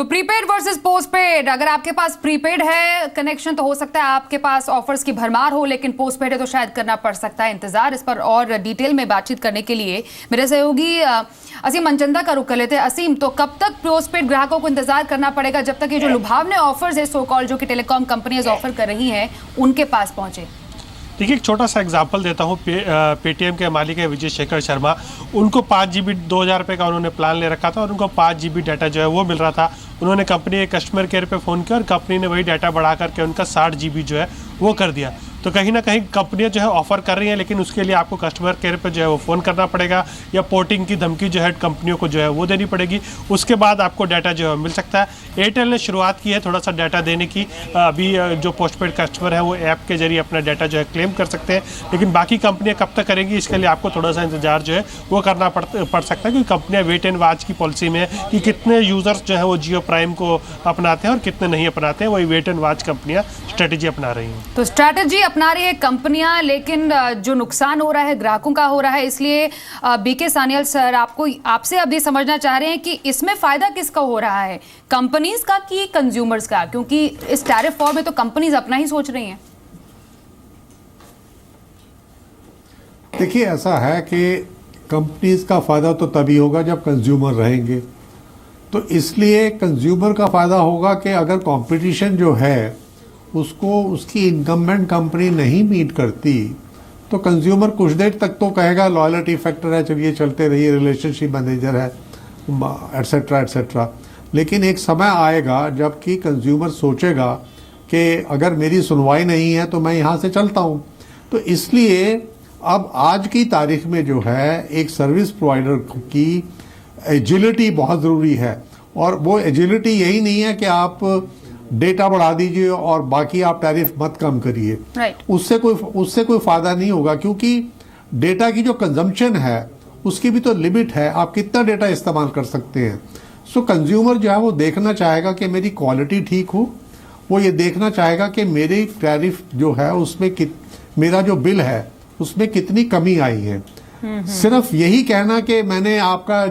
तो prepaid versus postpaid, अगर आपके पास प्रीपेड है कनेक्शन तो हो सकता है आपके पास ऑफर्स की भरमार हो, लेकिन पोस्टपेड है तो शायद करना पड़ सकता है इंतजार। इस पर और डिटेल में बातचीत करने के लिए मेरे सहयोगी असीम मनचंदा का रुख कर लेते हैं। असीम, तो कब तक पोस्टपेड ग्राहकों को इंतजार करना पड़ेगा जब तक ये जो लुभावने ऑफर्स है सो कॉल जो कि टेलीकॉम कंपनियां ऑफर कर रही हैं उनके पास पहुंचे? देखिए, एक छोटा सा एग्जांपल देता हूँ। पेटीएम के मालिक है विजय शेखर शर्मा, उनको 5 GB 2000 रुपये का उन्होंने प्लान ले रखा था और उनको 5 GB डाटा जो है वो मिल रहा था। उन्होंने कंपनी के कस्टमर केयर पे फ़ोन किया और कंपनी ने वही डाटा बढ़ा करके उनका 60 GB जो है वो कर दिया। तो कहीं ना कहीं कंपनियां जो है ऑफर कर रही हैं, लेकिन उसके लिए आपको कस्टमर केयर पे जो है वो फ़ोन करना पड़ेगा या पोर्टिंग की धमकी जो है कंपनियों को जो है वो देनी पड़ेगी। उसके बाद आपको डाटा जो है मिल सकता है। एयरटेल ने शुरुआत की है थोड़ा सा डाटा देने की। अभी जो पोस्टपेड कस्टमर है वो ऐप के जरिए अपना डाटा जो है क्लेम कर सकते हैं, लेकिन बाकी कंपनियाँ कब तक करेंगी इसके लिए आपको थोड़ा सा इंतजार जो है वो करना पड़ सकता है, क्योंकि कंपनियाँ वेट एंड वॉच की पॉलिसी में है कि कितने यूज़र्स जो है वो जियो प्राइम को अपनाते हैं और कितने नहीं अपनाते हैं। वही वेट एंड वॉच कंपनियाँ स्ट्रेटेजी अपना रही हैं। तो स्ट्रैटेजी अपना रही है कंपनियां, लेकिन जो नुकसान हो रहा है ग्राहकों का हो रहा है। इसलिए बीके सान्याल सर, आपसे अब ये समझना चाह रहे हैं कि इसमें फायदा किसका हो रहा है, कंपनीज का कि कंज्यूमर्स का? क्योंकि इस टैरिफ वॉर में तो कंपनीज अपना ही सोच रही हैं। देखिए, ऐसा है कि कंपनीज का फायदा तो तभी होगा जब कंज्यूमर रहेंगे। तो इसलिए कंज्यूमर का फायदा होगा कि अगर कंपटीशन जो है उसको उसकी इनकम्बेंट कंपनी नहीं मीट करती तो कंज्यूमर कुछ देर तक तो कहेगा लॉयल्टी फैक्टर है, चलिए चलते रहिए, रिलेशनशिप मैनेजर है, एट्सेट्रा एट्सेट्रा। लेकिन एक समय आएगा जबकि कंज्यूमर सोचेगा कि अगर मेरी सुनवाई नहीं है तो मैं यहाँ से चलता हूँ। तो इसलिए अब आज की तारीख में जो है एक सर्विस प्रोवाइडर की एजिलिटी बहुत ज़रूरी है। और वो एजिलिटी यही नहीं है कि आप डेटा बढ़ा दीजिए और बाकी आप टैरिफ मत कम करिए। उससे कोई फायदा नहीं होगा, क्योंकि डेटा की जो कंजम्पशन है उसकी भी तो लिमिट है, आप कितना डेटा इस्तेमाल कर सकते हैं। सो कंज्यूमर जो है वो देखना चाहेगा कि मेरी क्वालिटी ठीक हो, वो ये देखना चाहेगा कि मेरी टैरिफ जो है उसमें मेरा जो बिल है उसमें कितनी कमी आई है। सिर्फ यही कहना कि मैंने आपका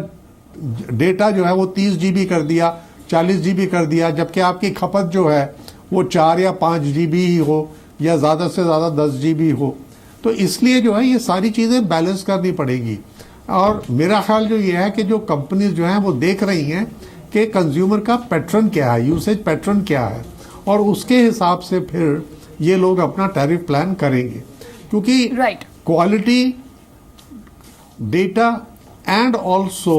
डेटा जो है वो 30 GB कर दिया, 40 GB कर दिया, जबकि आपकी खपत जो है वो 4 या 5 GB ही हो या ज़्यादा से ज़्यादा 10 GB हो। तो इसलिए जो है ये सारी चीज़ें बैलेंस करनी पड़ेगी। और मेरा ख्याल जो ये है कि जो कंपनीज जो हैं वो देख रही हैं कि कंज्यूमर का पैटर्न क्या है, यूसेज पैटर्न क्या है, और उसके हिसाब से फिर ये लोग अपना टैरिफ प्लान करेंगे। क्योंकि quality, data and also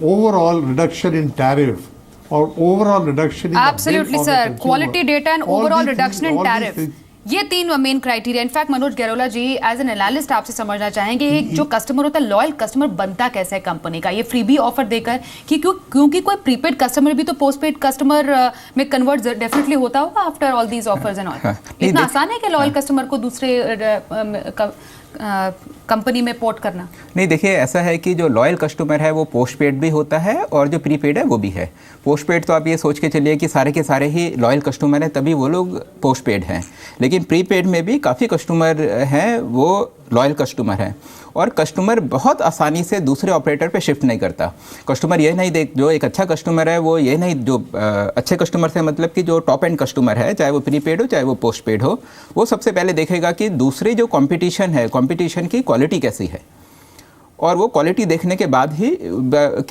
overall reduction in tariff और overall reduction in absolutely sir, quality, data and overall reduction in tariff, ये 3 main criteria. In fact Manoj Gairola ji, as an analyst आपसे समझना चाहेंगे जो कस्टमर होता है, लॉयल कस्टमर बनता कैसे है कंपनी का, ये फ्रीबी ऑफर देकर कि क्योंकि कोई प्रीपेड कस्टमर भी तो पोस्टपेड कस्टमर में कन्वर्ट डेफिनेटली होता होगा after all these offers and all. इतना आसान है कि लॉयल कस्टमर को दूसरे कंपनी में पोर्ट करना? नहीं, देखिए ऐसा है कि जो लॉयल कस्टमर है वो पोस्टपेड भी होता है और जो प्रीपेड है वो भी है। पोस्टपेड तो आप ये सोच के चलिए कि सारे के सारे ही लॉयल कस्टमर हैं तभी वो लोग पोस्टपेड हैं, लेकिन प्रीपेड में भी काफ़ी कस्टमर हैं वो लॉयल कस्टमर हैं। और कस्टमर बहुत आसानी से दूसरे ऑपरेटर पे शिफ्ट नहीं करता। कस्टमर ये नहीं देख, जो एक अच्छा कस्टमर है वो ये नहीं, जो अच्छे कस्टमर से मतलब कि जो टॉप एंड कस्टमर है, चाहे वो प्रीपेड हो चाहे वो पोस्टपेड हो, वो सबसे पहले देखेगा कि दूसरी जो कंपटीशन है, कंपटीशन की क्वालिटी कैसी है, और वो क्वालिटी देखने के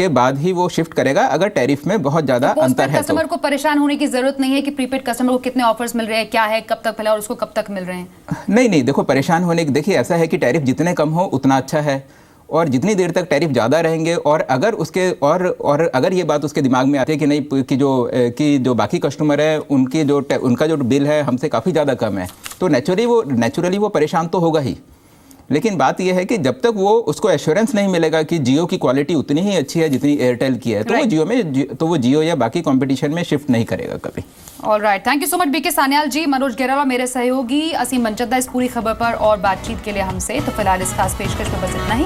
बाद ही वो शिफ्ट करेगा अगर टैरिफ में बहुत ज़्यादा अंतर है। कस्टमर को परेशान होने की जरूरत नहीं है कि प्रीपेड कस्टमर को कितने ऑफर्स मिल रहे हैं, क्या है, कब तक पहले और उसको कब तक मिल रहे हैं। नहीं, देखो परेशान होने की, देखिए ऐसा है कि टैरिफ जितने कम हो उतना अच्छा है, और जितनी देर तक टैरिफ ज़्यादा रहेंगे और अगर उसके और अगर ये बात उसके दिमाग में आती है कि नहीं कि जो बाकी कस्टमर है उनका जो बिल है हमसे काफ़ी ज़्यादा कम है, तो नेचुरली वो परेशान तो होगा ही। लेकिन बात यह है कि जब तक वो उसको एश्योरेंस नहीं मिलेगा कि जियो की क्वालिटी उतनी ही अच्छी है जितनी एयरटेल की है, तो वो जियो या बाकी कंपटीशन में शिफ्ट नहीं करेगा कभी। Alright, thank you so much B K Sanyal ji, Manoj Gairola मेरे सहयोगी, असीम मनचंदा इस पूरी खबर पर और बातचीत के लिए हमसे। तो फिलहाल इस खास पेशकश में बस इतना ही।